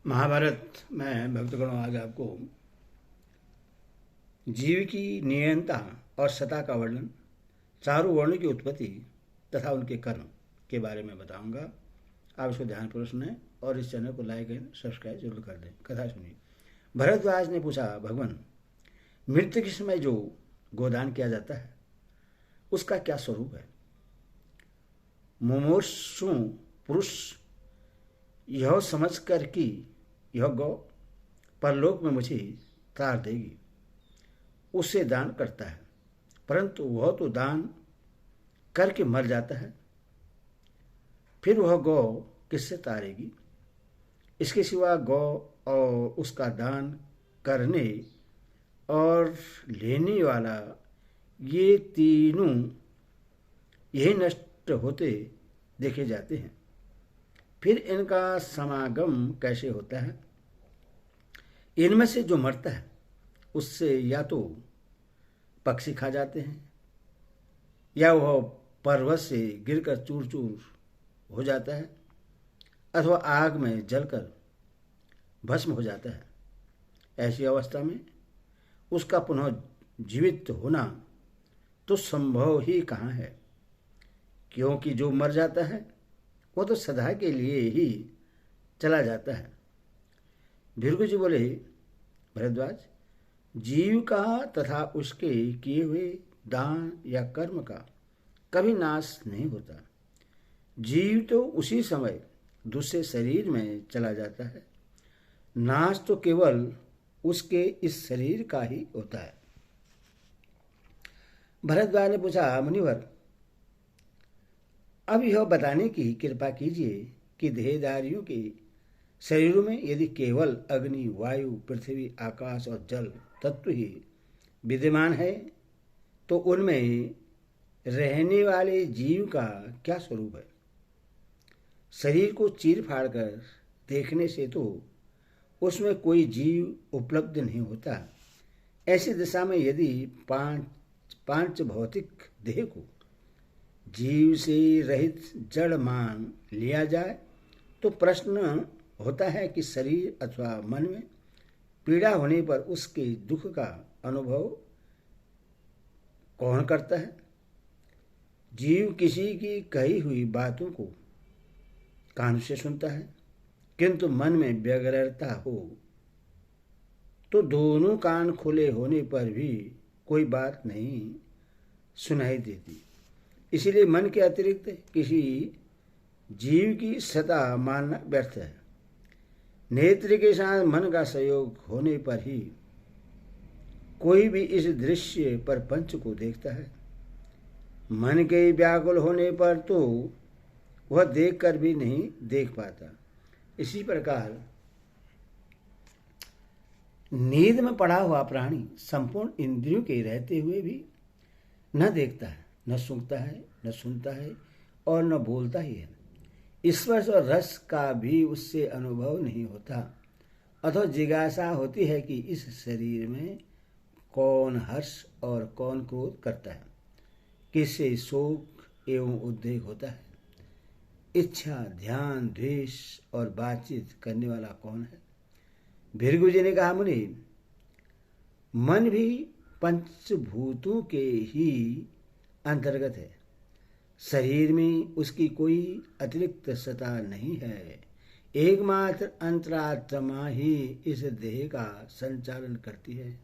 महाभारत में भक्तगणों आज आपको जीव की नियंता और सत्ता का वर्णन, चारों वर्णों की उत्पत्ति तथा उनके कर्म के बारे में बताऊंगा। आप इसको ध्यानपूर्वक सुनें और इस चैनल को लाइक एंड सब्सक्राइब जरूर कर दें। कथा सुनिए। भरद्वाज ने पूछा, भगवान, मृत्यु के समय जो गोदान किया जाता है उसका क्या स्वरूप है? मुमूर्षु पुरुष यह समझ कर कि यह गौ परलोक में मुझे तार देगी, उससे दान करता है, परंतु वह तो दान करके मर जाता है, फिर वह गौ किससे तारेगी? इसके सिवा गौ और उसका दान करने और लेने वाला ये तीनों यही नष्ट होते देखे जाते हैं। फिर इनका समागम कैसे होता है? इनमें से जो मरता है उससे या तो पक्षी खा जाते हैं, या वह पर्वत से गिरकर चूर चूर हो जाता है, अथवा आग में जलकर भस्म हो जाता है। ऐसी अवस्था में उसका पुनः जीवित होना तो संभव ही कहाँ है, क्योंकि जो मर जाता है वो तो सदा के लिए ही चला जाता है। भृगु जी बोले, भरद्वाज, जीव का तथा उसके किए हुए दान या कर्म का कभी नाश नहीं होता। जीव तो उसी समय दूसरे शरीर में चला जाता है, नाश तो केवल उसके इस शरीर का ही होता है। भरद्वाज ने पूछा, मुनिवर, अब यह बताने की कृपा कीजिए कि देहधारियों के शरीरों में यदि केवल अग्नि, वायु, पृथ्वी, आकाश और जल तत्व ही विद्यमान है तो उनमें रहने वाले जीव का क्या स्वरूप है? शरीर को चीर फाड़ कर देखने से तो उसमें कोई जीव उपलब्ध नहीं होता। ऐसी दशा में यदि पांच भौतिक देह को जीव से रहित जड़ मान लिया जाए तो प्रश्न होता है कि शरीर अथवा मन में पीड़ा होने पर उसके दुख का अनुभव कौन करता है? जीव किसी की कही हुई बातों को कान से सुनता है, किंतु मन में व्यग्रता हो तो दोनों कान खुले होने पर भी कोई बात नहीं सुनाई देती। इसीलिए मन के अतिरिक्त किसी जीव की सत्ता मानना व्यर्थ है। नेत्र के साथ मन का संयोग होने पर ही कोई भी इस दृश्य पर पंच को देखता है। मन के व्याकुल होने पर तो वह देखकर भी नहीं देख पाता। इसी प्रकार नींद में पड़ा हुआ प्राणी संपूर्ण इंद्रियों के रहते हुए भी न देखता है, न सूंघता है, न सुनता है और न बोलता ही है। स्पर्श और रस का भी उससे अनुभव नहीं होता। अथवा जिज्ञासा होती है कि इस शरीर में कौन हर्ष और कौन क्रोध करता है, किससे शोक एवं उद्वेग होता है, इच्छा, ध्यान, द्वेष और बातचीत करने वाला कौन है? भृगु जी ने कहा, मुनि, मन भी पंचभूतों के ही अंतर्गत है। शरीर में उसकी कोई अतिरिक्त सत्ता नहीं है। एकमात्र अंतरात्मा ही इस देह का संचालन करती है।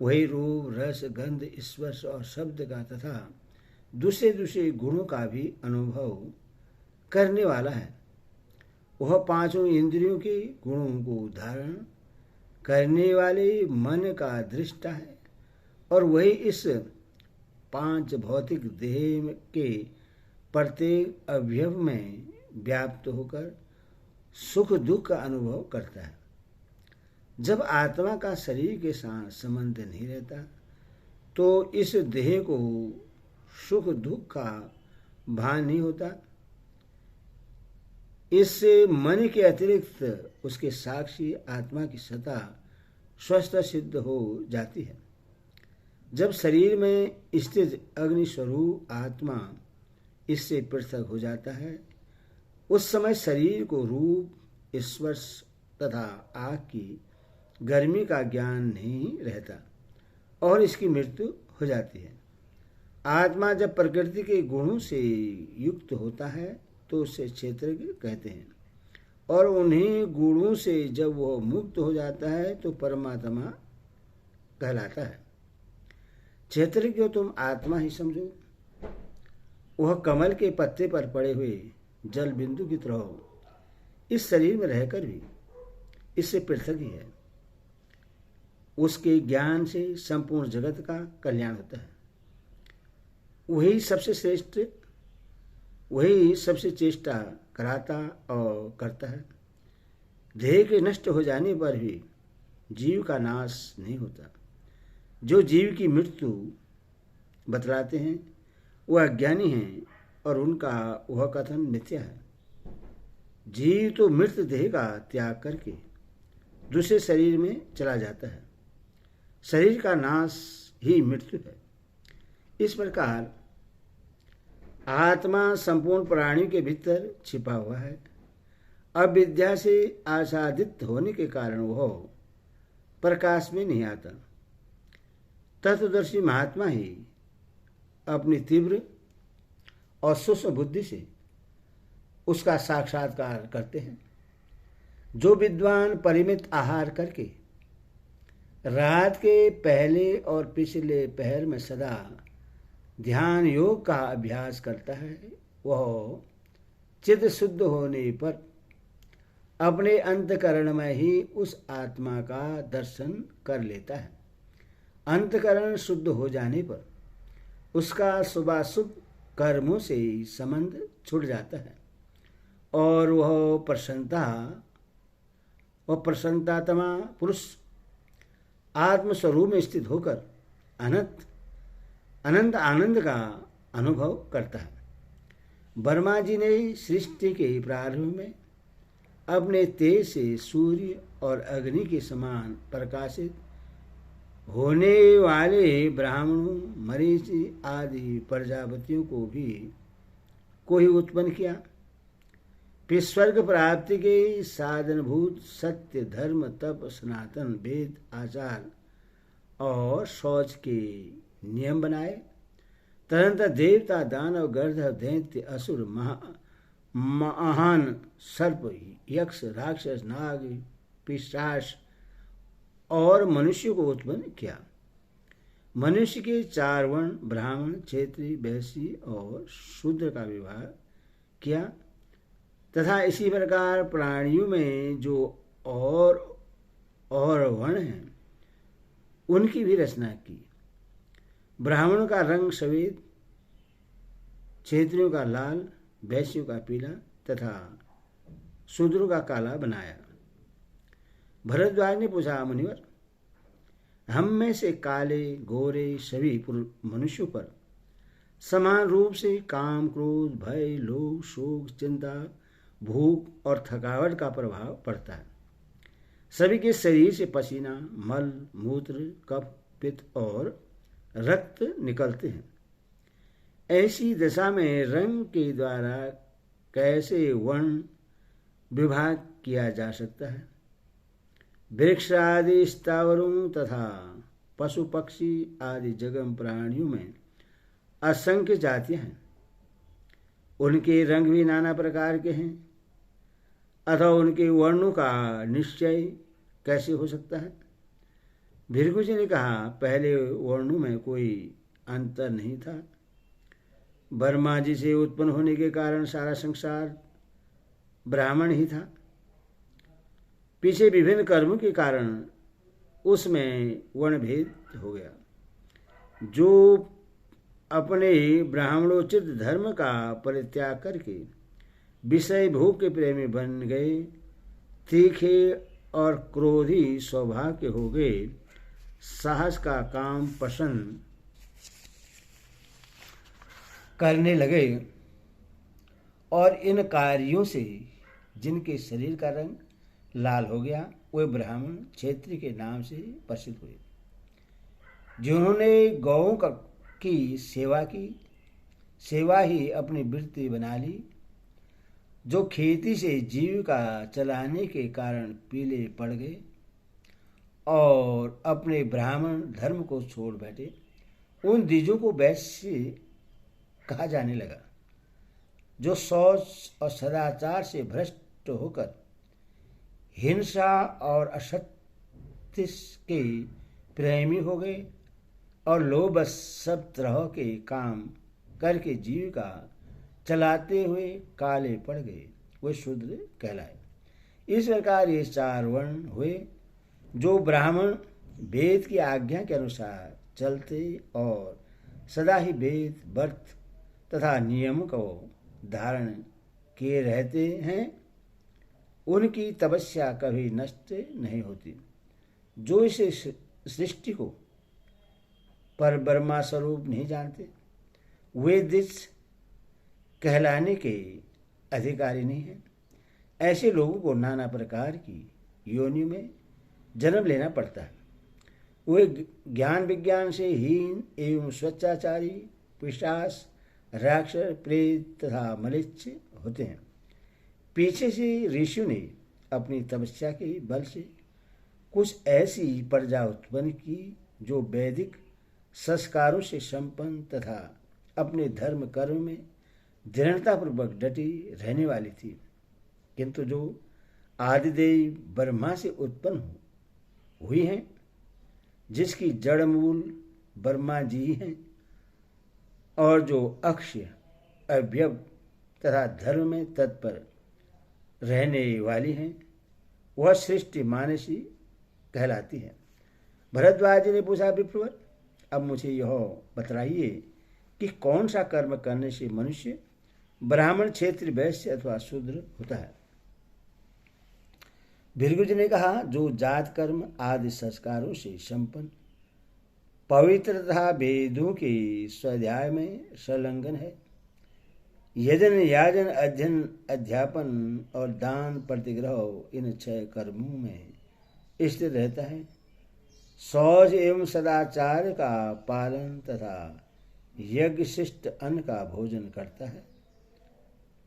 वही रूप, रस, गंध, स्पर्श और शब्द का तथा दूसरे दूसरे गुणों का भी अनुभव करने वाला है। वह पांचों इंद्रियों के गुणों को धारण करने वाले मन का दृष्टा है और वही इस पांच भौतिक देह के प्रत्येक अवयव में व्याप्त होकर सुख दुख का अनुभव करता है। जब आत्मा का शरीर के साथ संबंध नहीं रहता तो इस देह को सुख दुख का भान नहीं होता। इससे मन के अतिरिक्त उसके साक्षी आत्मा की सत्ता स्वस्थ सिद्ध हो जाती है। जब शरीर में स्थित अग्नि स्वरूप आत्मा इससे पृथक हो जाता है, उस समय शरीर को रूप, स्पर्श तथा आग की गर्मी का ज्ञान नहीं रहता और इसकी मृत्यु हो जाती है। आत्मा जब प्रकृति के गुणों से युक्त होता है तो उसे क्षेत्रज्ञ कहते हैं, और उन्हीं गुणों से जब वह मुक्त हो जाता है तो परमात्मा कहलाता है। क्षेत्रज्ञ को तुम आत्मा ही समझो। वह कमल के पत्ते पर पड़े हुए जल बिंदु की तरह इस शरीर में रहकर भी इससे पृथक ही है। उसके ज्ञान से संपूर्ण जगत का कल्याण होता है। वही सबसे श्रेष्ठ, वही सबसे चेष्टा कराता और करता है। देह के नष्ट हो जाने पर भी जीव का नाश नहीं होता। जो जीव की मृत्यु बतलाते हैं वह अज्ञानी हैं और उनका वह कथन मिथ्या है। जीव तो मृत देह का त्याग करके दूसरे शरीर में चला जाता है। शरीर का नाश ही मृत्यु है। इस प्रकार आत्मा संपूर्ण प्राणियों के भीतर छिपा हुआ है। अविद्या से आच्छादित होने के कारण वह प्रकाश में नहीं आता। तत्वदर्शी महात्मा ही अपनी तीव्र और सूक्ष्म बुद्धि से उसका साक्षात्कार करते हैं। जो विद्वान परिमित आहार करके रात के पहले और पिछले पहर में सदा ध्यान योग का अभ्यास करता है, वह चित्त शुद्ध होने पर अपने अंतकरण में ही उस आत्मा का दर्शन कर लेता है। अंतकरण शुद्ध हो जाने पर उसका शुभाशुभ कर्मों से संबंध छूट जाता है और वह प्रसन्नतात्मा पुरुष आत्मस्वरूप में स्थित होकर अनंत आनंद का अनुभव करता है। वर्मा जी ने सृष्टि के प्रारंभ में अपने तेज से सूर्य और अग्नि के समान प्रकाशित होने वाले ब्राह्मणों, मरीचि आदि प्रजापतियों को भी कोई उत्पन्न किया। फिर स्वर्ग प्राप्ति के साधनभूत सत्य, धर्म, तप, सनातन, वेद, आचार और शौच के नियम बनाए। तदनंतर देवता, दानव, गंधर्व, दैत्य, असुर, महान सर्प, यक्ष, राक्षस, नाग, पिशाच और मनुष्य को उत्पन्न किया। मनुष्य के 4 वर्ण ब्राह्मण, क्षत्रिय, वैश्य और शूद्र का विवाह किया तथा इसी प्रकार प्राणियों में जो और वर्ण हैं उनकी भी रचना की। ब्राह्मणों का रंग सफेद, क्षत्रियों का लाल, वैश्यों का पीला तथा शूद्रों का काला बनाया। भरद्वाज ने पूछा, मुनिवर, हम में से काले गोरे सभी मनुष्यों पर समान रूप से काम, क्रोध, भय, लोभ, शोक, चिंता, भूख और थकावट का प्रभाव पड़ता है। सभी के शरीर से पसीना, मल, मूत्र, कफ, पित्त और रक्त निकलते हैं। ऐसी दशा में रंग के द्वारा कैसे वर्ण विभाग किया जा सकता है? वृक्ष आदि स्थावरों तथा पशु पक्षी आदि जगम प्राणियों में असंख्य जातियां हैं। उनके रंग भी नाना प्रकार के हैं, अथवा उनके वर्णों का निश्चय कैसे हो सकता है? भृगु जी ने कहा, पहले वर्णों में कोई अंतर नहीं था। ब्रह्मा जी से उत्पन्न होने के कारण सारा संसार ब्राह्मण ही था। पीछे विभिन्न कर्मों के कारण उसमें वर्ण भेद हो गया। जो अपने ब्राह्मणोचित धर्म का परित्याग करके विषय भोग के प्रेमी बन गए, तीखे और क्रोधी स्वभाव के हो गए, साहस का काम पसंद करने लगे और इन कार्यों से जिनके शरीर का रंग लाल हो गया वे ब्राह्मण क्षेत्रीय के नाम से प्रसिद्ध हुए। जिन्होंने गौओं की सेवा की, सेवा ही अपनी वृत्ति बना ली जो खेती से जीविका चलाने के कारण पीले पड़ गए और अपने ब्राह्मण धर्म को छोड़ बैठे, उन द्विजों को वैश्य कहा जाने लगा। जो शौच और सदाचार से भ्रष्ट होकर हिंसा और असत्य के प्रेमी हो गए और लोग बस सब तरह के काम करके जीविका चलाते हुए काले पड़ गए, वे शूद्र कहलाए। इस प्रकार ये 4 वर्ण हुए जो ब्राह्मण वेद की आज्ञा के अनुसार चलते और सदा ही वेद व्रत तथा नियम को धारण किए रहते हैं, उनकी तपस्या कभी नष्ट नहीं होती। जो इस सृष्टि को पर ब्रह्मा स्वरूप नहीं जानते, वे द्विज कहलाने के अधिकारी नहीं हैं। ऐसे लोगों को नाना प्रकार की योनि में जन्म लेना पड़ता है। वे ज्ञान विज्ञान से हीन एवं स्वच्छाचारी, पिशाच, राक्षस, प्रेत तथा मलिच्छ होते हैं। पीछे से ऋषियों ने अपनी तपस्या के बल से कुछ ऐसी प्रजा उत्पन्न की जो वैदिक संस्कारों से संपन्न तथा अपने धर्म कर्म में दृढ़तापूर्वक डटी रहने वाली थी। किंतु जो आदिदेव ब्रह्मा से उत्पन्न हुई हैं, जिसकी जड़ मूल ब्रह्मा जी हैं और जो अक्षय, अव्यय तथा धर्म में तत्पर रहने वाली हैं, वह सृष्टि मानसी कहलाती है। भरद्वाज ने पूछा, विप्रवर, अब मुझे यह बतलाइए कि कौन सा कर्म करने से मनुष्य ब्राह्मण, क्षत्रिय, वैश्य अथवा शूद्र होता है। भृगु जी ने कहा, जो जात कर्म आदि संस्कारों से संपन्न, पवित्र तथा वेदों के स्वाध्याय में संलग्न है, यजन, याजन, अध्ययन, अध्यापन और दान प्रतिग्रह इन 6 कर्मों में स्थित रहता है, शौच एवं सदाचार का पालन तथा यज्ञ शिष्ट अन्न का भोजन करता है,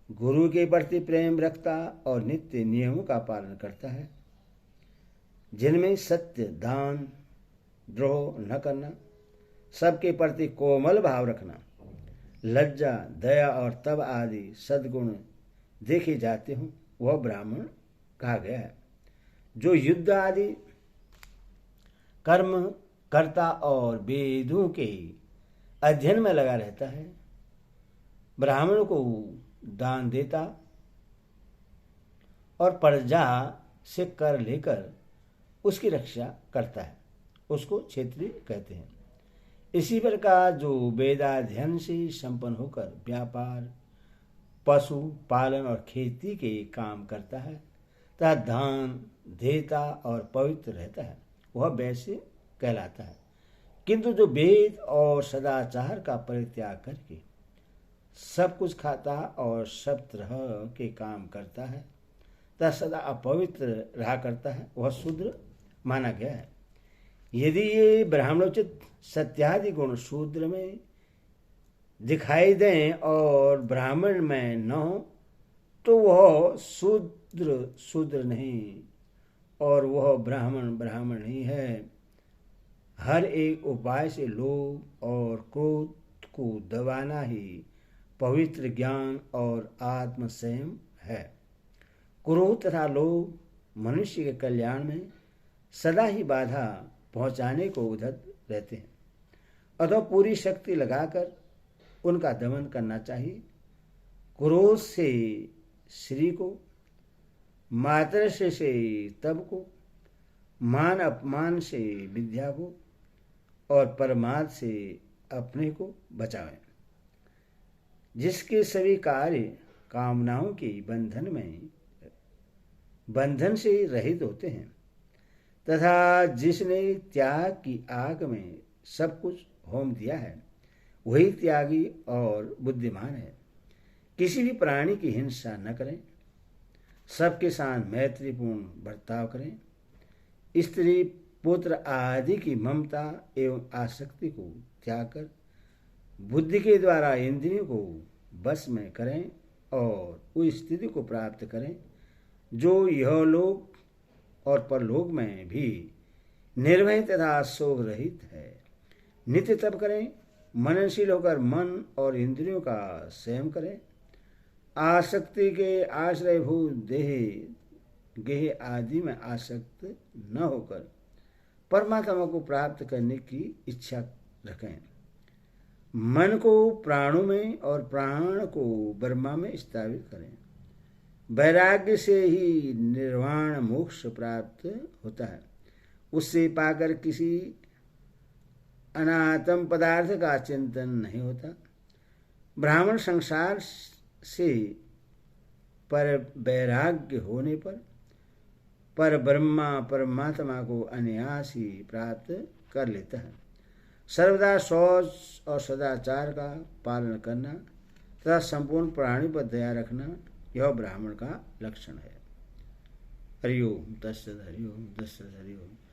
गुरु के प्रति प्रेम रखता और नित्य नियमों का पालन करता है, जिनमें सत्य, दान, द्रोह न करना, सबके प्रति कोमल भाव रखना, लज्जा, दया और तप आदि सद्गुण देखे जाते हों, वह ब्राह्मण कहा गया है। जो युद्ध आदि कर्म करता और वेदों के अध्ययन में लगा रहता है, ब्राह्मण को दान देता और प्रजा से कर लेकर उसकी रक्षा करता है, उसको क्षत्रिय कहते हैं। इसी प्रकार जो वेदाध्ययन से संपन्न होकर व्यापार, पशु पालन और खेती के काम करता है तथा दान देता और पवित्र रहता है, वह वैश्य कहलाता है। किंतु जो वेद और सदाचार का परित्याग करके सब कुछ खाता और सब तरह के काम करता है तथा सदा अपवित्र रहा करता है, वह शूद्र माना गया है। यदि ये ब्राह्मणोचित सत्यादि गुण शूद्र में दिखाई दें और ब्राह्मण में न हो, तो वह शूद्र नहीं और वह ब्राह्मण नहीं है। हर एक उपाय से लोभ और क्रोध को दबाना ही पवित्र ज्ञान और आत्म संयम है। क्रोध तथा लोभ मनुष्य के कल्याण में सदा ही बाधा पहुंचाने को उधर रहते हैं, अतः पूरी शक्ति लगाकर उनका दमन करना चाहिए। क्रोध से श्री को, मातृ से तप को, मान अपमान से विद्या को और परमार्थ से अपने को बचावें। जिसके सभी कार्य कामनाओं के बंधन से रहित होते हैं तथा जिसने त्याग की आग में सब कुछ होम दिया है, वही त्यागी और बुद्धिमान है। किसी भी प्राणी की हिंसा न करें, सबके साथ मैत्रीपूर्ण बर्ताव करें, स्त्री पुत्र आदि की ममता एवं आसक्ति को त्याग कर बुद्धि के द्वारा इंद्रियों को बस में करें और उस स्थिति को प्राप्त करें जो यह लोक और परलोक में भी निर्भय तथा शोक रहित है। नित्य तप करें, मननशील होकर मन और इंद्रियों का संयम करें, आसक्ति के आश्रयभूत देह गेह आदि में आसक्त न होकर परमात्मा को प्राप्त करने की इच्छा रखें। मन को प्राणों में और प्राण को ब्रह्मा में स्थापित करें। वैराग्य से ही निर्वाण मोक्ष प्राप्त होता है। उससे पाकर किसी अनात्म पदार्थ का चिंतन नहीं होता। ब्राह्मण संसार से पर वैराग्य होने पर ब्रह्मा परमात्मा को अनायास ही प्राप्त कर लेता है। सर्वदा शौच और सदाचार का पालन करना तथा संपूर्ण प्राणी पर दया रखना यह ब्राह्मण का लक्षण है। हरिओम तत्सत, हरिओम तत्सत, हरिओम।